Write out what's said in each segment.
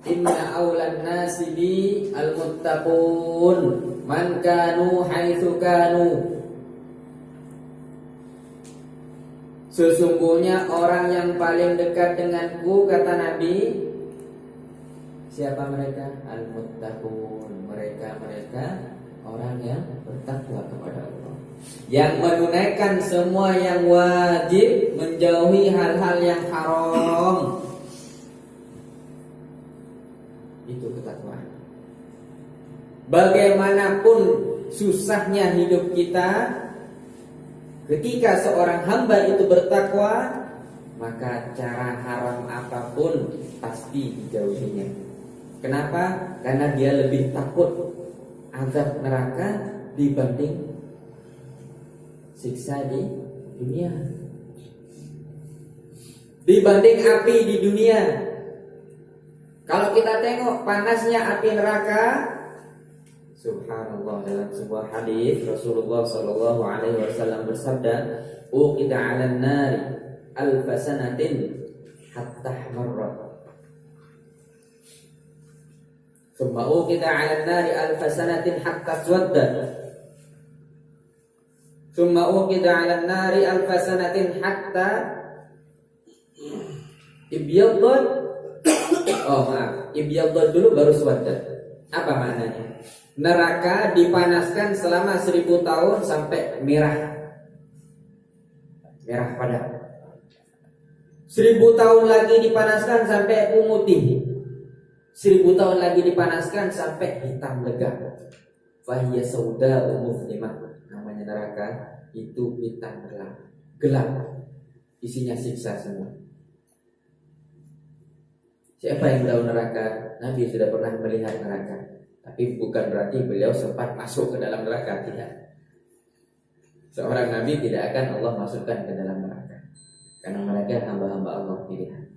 Inna awlan nasi bi al-muttaqun man kanu haitsu kanu. Sesungguhnya orang yang paling dekat denganku, kata Nabi, siapa mereka? Al-muttaqun. Mereka orang yang bertakwa kepada Allah, yang menunaikan semua yang wajib, menjauhi hal-hal yang haram. Itu ketakwaan. Bagaimanapun susahnya hidup kita, ketika seorang hamba itu bertakwa, maka cara haram apapun pasti dijauhinya. Kenapa? Karena dia lebih takut azab neraka dibanding siksa di dunia, dibanding api di dunia. Kalau kita tengok panasnya api neraka, subhanallah, dalam sebuah hadis Rasulullah sallallahu alaihi wasallam bersabda, "Uqida 'alan nari alf sanatin hatta marrat." Thumma uqida 'alan nari alf sanatin hatta swaddat. Thumma uqida 'alan nari alf sanatin hatta ibyaddat. Ibyaddat dulu baru swaddat. Apa maknanya? Neraka dipanaskan selama 1000 tahun sampai merah padam. 1000 tahun lagi dipanaskan sampai pemutih. 1000 tahun lagi dipanaskan sampai hitam legam. Fahiya sauda muzlimah. Namanya neraka itu hitam gelap. Isinya siksa semua. Siapa yang tahu neraka? Nabi sudah pernah melihat neraka. Tapi bukan berarti beliau sempat masuk ke dalam neraka, tidak. Seorang Nabi tidak akan Allah masukkan ke dalam neraka, karena mereka hamba-hamba Allah pilihan.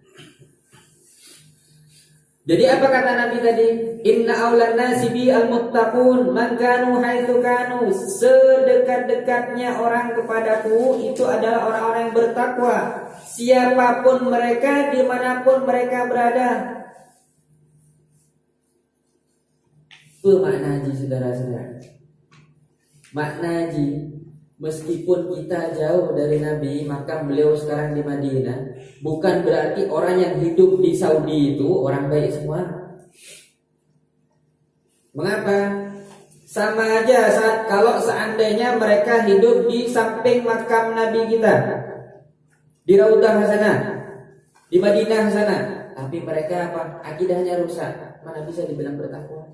Jadi apa kata Nabi tadi? Inna awlan nasi bi al-muttaqun man kanu haitsu kanu. Sedekat-dekatnya orang kepadaku itu adalah orang-orang yang bertakwa, siapapun mereka, dimanapun mereka berada. Itu makna haji, saudara-saudara. Makna haji, meskipun kita jauh dari Nabi, maka beliau sekarang di Madinah, bukan berarti orang yang hidup di Saudi itu orang baik semua. Mengapa? Sama aja kalau seandainya mereka hidup di samping makam Nabi kita, di Raudhah sana, di Madinah sana, tapi mereka apa? Akidahnya rusak. Mana bisa dibilang bertakwa?